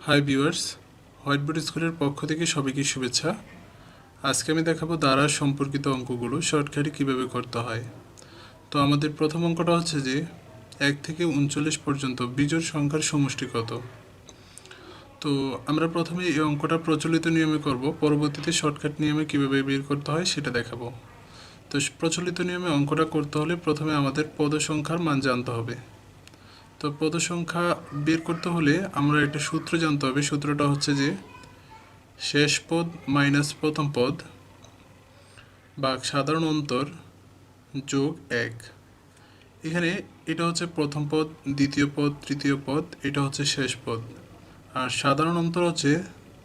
Hi viewers, whiteboard স্কুলের পক্ষ থেকে সবাইকে শুভেচ্ছা। আজকে আমি দেখাবো দ্বারা সম্পর্কিত অঙ্কগুলো শর্টকাটে কিভাবে করতে হয়। তো আমাদের প্রথম অঙ্কটা হচ্ছে যে 1 থেকে 39 পর্যন্ত বিজোড় সংখ্যার সমষ্টি কত। তো আমরা প্রথমে এই অঙ্কটা প্রচলিত নিয়মে করব, পরবর্তীতে শর্টকাট নিয়মে কিভাবে বের করতে হয় সেটা দেখাবো। তো প্রচলিত নিয়মে অঙ্কটা করতে হলে প্রথমে আমাদের পদ সংখ্যার মান জানতে হবে। তো পদ সংখ্যা বের করতে হলে আমরা একটা সূত্র জানতে হবে। সূত্রটা হচ্ছে যে শেষ পদ মাইনাস প্রথম পদ ভাগ সাধারণ অন্তর যোগ 1। এখানে এটা হচ্ছে প্রথম পদ, দ্বিতীয় পদ, তৃতীয় পদ, এটা হচ্ছে শেষ পদ। আর সাধারণ অন্তর হচ্ছে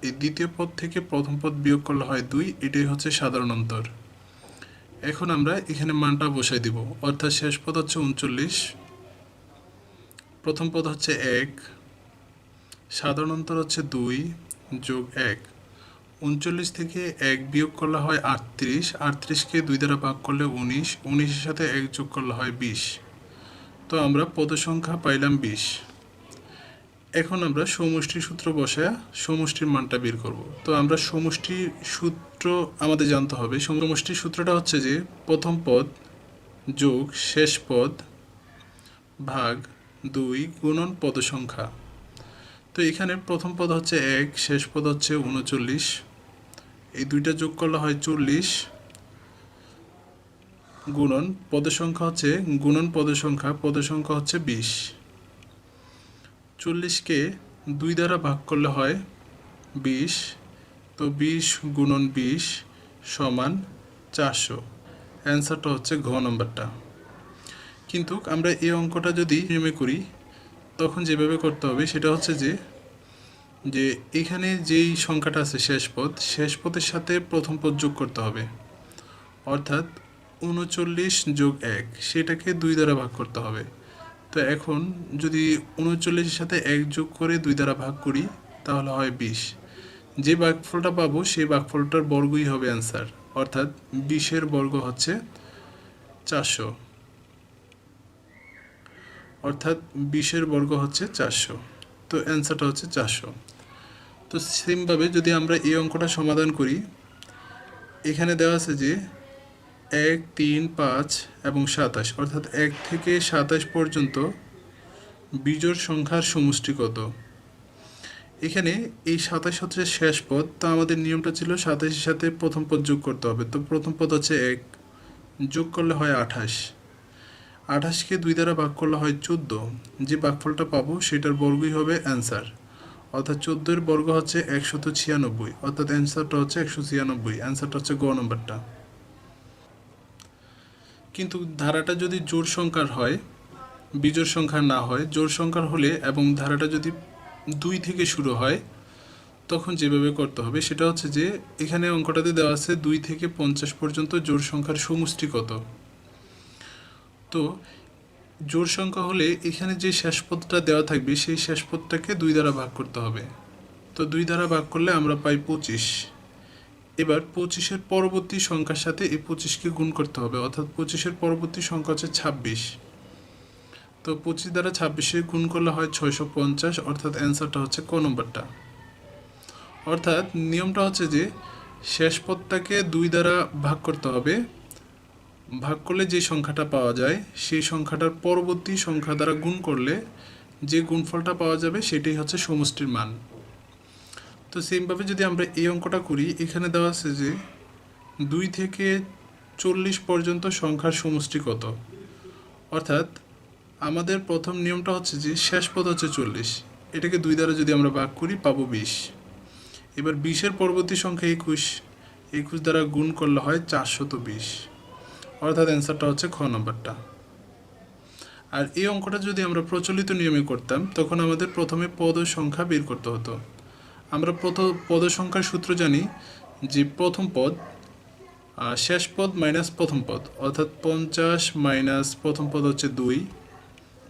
এই দ্বিতীয় পদ থেকে প্রথম পদ বিয়োগ করলে হয় 2, এটাই হচ্ছে সাধারণ অন্তর। এখন আমরা এখানে মানটা বসাই দিব, অর্থাৎ শেষ পদ হচ্ছে 39, প্রথম পদ হচ্ছে 1, সাধারণ অন্তর হচ্ছে 2 যোগ 1। 39 থেকে 1 বিয়োগ করলে হয় 38, 38কে 2 দ্বারা ভাগ করলে 19, 19-এর সাথে 1 যোগ করলে হয় 20। তো আমরা পদ সংখ্যা পাইলাম 20। এখন আমরা সমষ্টির সূত্র বসায় সমষ্টির মানটা বের করব। তো আমরা সমষ্টির সূত্র আমাদের জানতে হবে। সমষ্টির সূত্রটা হচ্ছে যে প্রথম পদ যোগ শেষ পদ ভাগ 2 গুণন পদ সংখ্যা। তো এখানে প্রথম পদ হচ্ছে 1, শেষ পদ হচ্ছে 39, এই দুইটা যোগ করলে হয় 40 গুণন পদ সংখ্যা হচ্ছে পদ সংখ্যা হচ্ছে 20। 40কে 2 দ্বারা ভাগ করলে হয় 20, তো 20 গুণন 20 সমান 400। অ্যান্সারটা হচ্ছে ঘ নম্বরটা। কিন্তু আমরা এই অঙ্কটা যদি নিয়মে করি তখন যেভাবে করতে হবে সেটা হচ্ছে যে এখানে যেই সংখ্যাটা আছে শেষ পদের সাথে প্রথম পদ যোগ করতে হবে, অর্থাৎ 39 যোগ 1, সেটাকে 2 দ্বারা ভাগ করতে হবে। তো এখন যদি 39-এর সাথে 1 যোগ করে 2 দ্বারা ভাগ করি তাহলে হয় 20। যে ভাগফলটা পাবো সেই ভাগফলটার বর্গই হবে অ্যান্সার, অর্থাৎ 20-এর বর্গ হচ্ছে 400, অর্থাৎ 20-এর বর্গ হচ্ছে 400। তো অ্যান্সারটা হচ্ছে 400। তো সেমভাবে যদি আমরা এই অঙ্কটা সমাধান করি, এখানে দেওয়া আছে যে 1, 3, 5 এবং 27, অর্থাৎ 1 থেকে 27 পর্যন্ত বিজোড় সংখ্যার সমষ্টি কত। এখানে এই 27 হচ্ছে শেষ পদ, তো আমাদের নিয়মটা ছিল 27-এর সাথে প্রথম পদ যোগ করতে হবে। তো প্রথম পদ হচ্ছে 1, যোগ করলে হয় 28, 28কে 2 দ্বারা ভাগ করলে হয় 14, যে ভাগফলটা পাবো সেটার বর্গই হবে অ্যান্সার, অর্থাৎ 14-এর বর্গ হচ্ছে 196, অর্থাৎ অ্যান্সারটা হচ্ছে 196। অ্যান্সারটা হচ্ছে গ নম্বরটা। কিন্তু ধারাটা যদি জোড় সংখ্যার হয়, বিজোড় সংখ্যার না হয়, জোড় সংখ্যার হলে এবং ধারাটা যদি 2 থেকে শুরু হয় তখন যেভাবে করতে হবে সেটা হচ্ছে যে এখানে অঙ্কটাতে দেওয়া আছে 2 থেকে 50 পর্যন্ত জোড় সংখ্যার সমষ্টি কত। তো জোড় সংখ্যা হলে এখানে যে শেষ পদটা দেওয়া থাকবে সেই শেষ পদটাকে 2 দ্বারা ভাগ করতে হবে। তো 2 দ্বারা ভাগ করলে আমরা পাই 25। এবার 25-এর পরবর্তী সংখ্যার সাথে এই 25কে গুণ করতে হবে, অর্থাৎ 25-এর পরবর্তী সংখ্যা হচ্ছে 26। তো 25 দ্বারা 26-এ গুণ করলে হয় 650, অর্থাৎ অ্যান্সারটা হচ্ছে ক নম্বরটা। অর্থাৎ নিয়মটা হচ্ছে যে শেষ পদটাকে 2 দ্বারা ভাগ করতে হবে, ভাগ করলে যে সংখ্যাটা পাওয়া যায় সেই সংখ্যাটার পরবর্তী সংখ্যা দ্বারা গুণ করলে যে গুণফলটা পাওয়া যাবে সেটাই হচ্ছে সমষ্টির মান। তো সেমভাবে যদি আমরা এই অঙ্কটা করি, এখানে দেওয়া আছে যে 2 থেকে 40 পর্যন্ত সংখ্যার সমষ্টি কত। অর্থাৎ আমাদের প্রথম নিয়মটা হচ্ছে যে শেষ পদ হচ্ছে 40, এটাকে 2 দ্বারা যদি আমরা ভাগ করি পাবো 20। এবার 20-এর পরবর্তী সংখ্যা 21, 21 দ্বারা গুণ করলে হয় 420, অর্থাৎ অ্যান্সারটা হচ্ছে খ নম্বরটা। আর এই অঙ্কটা যদি আমরা প্রচলিত নিয়মে করতাম তখন আমাদের প্রথমে পদ সংখ্যা বের করতে হতো। আমরা পদ সংখ্যার সূত্র জানি যে প্রথম পদ শেষ পদ মাইনাস প্রথম পদ, অর্থাৎ 50 মাইনাস প্রথম পদ হচ্ছে 2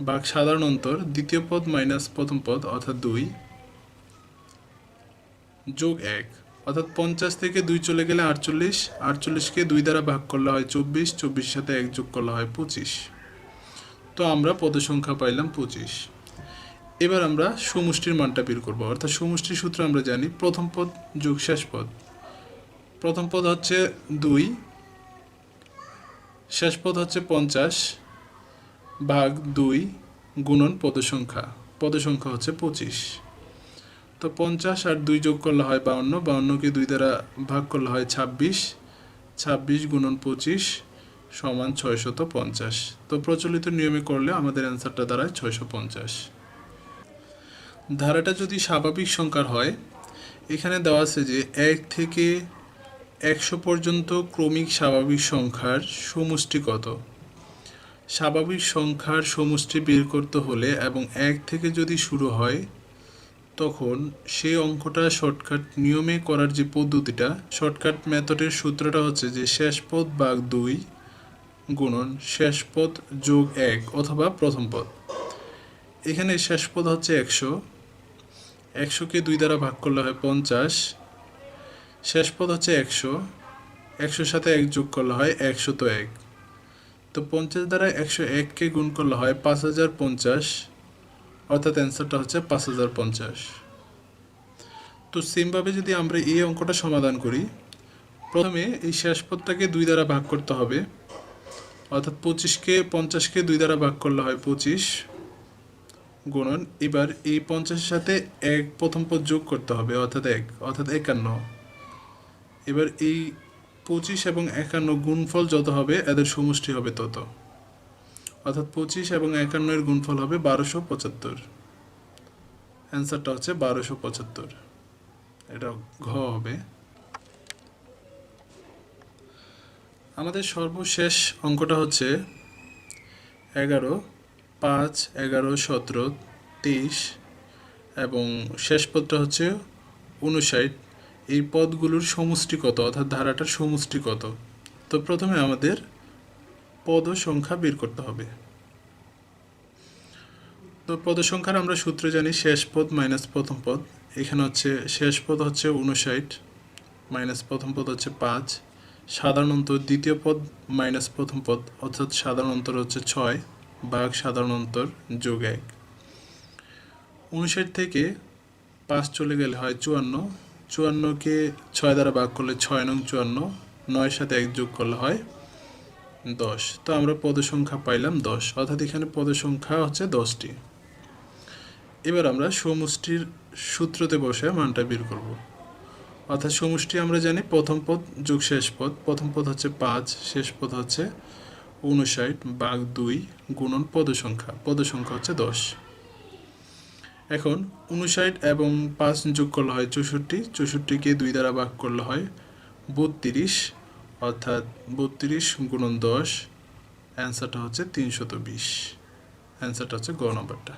ভাগ সাধারণ অন্তর দ্বিতীয় পদ মাইনাস প্রথম পদ অর্থাৎ 2 যোগ 1, অর্থাৎ 50 থেকে 2 চলে গেলে 48, 48কে 2 দ্বারা ভাগ করলে হয় 24, 24-এর সাথে 1 যোগ করলে হয় 25। তো আমরা পদ সংখ্যা পাইলাম 25। এবার আমরা সমষ্টির মানটা বের করব, অর্থাৎ সমষ্টির সূত্র আমরা জানি প্রথম পদ যোগ শেষ পদ। প্রথম পদ হচ্ছে 2, শেষ পদ হচ্ছে 50 ভাগ 2 গুণন পদসংখ্যা, পদসংখ্যা হচ্ছে 25। তো 50 আর 2 যোগ করলে হয় 52, 52কে 2 দ্বারা ভাগ করলে হয় 26, 26 গুণন 25 সমান 650। তো প্রচলিত নিয়মে করলে আমাদের অ্যান্সারটা দাঁড়ায় 650। ধারাটা যদি স্বাভাবিক সংখ্যার হয়, এখানে দেওয়া আছে যে 1 থেকে 100 পর্যন্ত ক্রমিক স্বাভাবিক সংখ্যার সমষ্টি কত। স্বাভাবিক সংখ্যার সমষ্টি বের করতে হলে এবং 1 থেকে যদি শুরু হয়, তখন সেই অঙ্কটা শর্টকাট নিয়মে করার যে পদ্ধতিটা, শর্টকাট মেথডের সূত্রটা হচ্ছে যে শেষ পদ ভাগ 2 গুণন শেষ পদ যোগ 1 অথবা প্রথম পদ। এখানে শেষ পদ হচ্ছে 100, 100কে 2 দ্বারা ভাগ করলে হয় 50, শেষ পদ হচ্ছে 100, 100 সাথে 1 যোগ করলে হয় 101। তো 50 দ্বারা 101কে গুণ করলে হয় 5050, অর্থাৎ অ্যান্সারটা হচ্ছে 5050। তো সেমভাবে যদি আমরা এই অঙ্কটা সমাধান করি, প্রথমে এই শেষ পদটাকে 2 দ্বারা ভাগ করতে হবে, অর্থাৎ 50কে 2 দ্বারা ভাগ করলে হয় 25 গুণন, এবার এই 50-এর সাথে 1 প্রথম পদ যোগ করতে হবে, অর্থাৎ 1, অর্থাৎ 51। এবার এই 25 এবং 51 গুণফল যত হবে এদের সমষ্টি হবে তত, অর্থাৎ 25 এবং 51 এর গুণফল হবে 1275। অ্যান্সারটা হচ্ছে 1275, এটা ঘ হবে। আমাদের সর্বশেষ অঙ্কটা হচ্ছে 11, 5, 11, 17, 23 এবং শেষ পদটা হচ্ছে 59। এই পদগুলোর সমষ্টি কত, অর্থাৎ ধারাটার সমষ্টি কত। তো প্রথমে আমাদের পদ সংখ্যা বের করতে হবে। তো পদ সংখ্যার আমরা সূত্র জানি শেষ পদ মাইনাস প্রথম পদ। এখানে হচ্ছে শেষ পদ হচ্ছে 59 মাইনাস প্রথম পদ হচ্ছে 5, সাধারণ অন্তর দ্বিতীয় পদ মাইনাস প্রথম পদ, অর্থাৎ সাধারণ অন্তর হচ্ছে 6 ভাগ সাধারণ অন্তর যোগ 1। 59 থেকে 5 চলে গেলে হয় 54, 54কে 6 দ্বারা ভাগ করলে 6 নং 54, 9 সাথে 1 যোগ করলে হয় 10। তো আমরা পদ সংখ্যা পাইলাম 10, অর্থাৎ এখানে পদ সংখ্যা হচ্ছে 10টি। এবার আমরা সমষ্টির সূত্রতে বসে মানটা বের করব, অর্থাৎ সমষ্টি আমরা জানি প্রথম পদ যোগ শেষ পদ। প্রথম পদ হচ্ছে 5, শেষ পদ হচ্ছে 59 ভাগ 2 গুণন পদ সংখ্যা হচ্ছে 10। এখন 59 এবং 5 যোগ করলে হয় 64, 64কে 2 দ্বারা ভাগ করলে হয় 32, অর্থাৎ 32 গুণন 10, অ্যান্সারটা হচ্ছে 320। অ্যান্সারটা হচ্ছে গ নম্বরটা।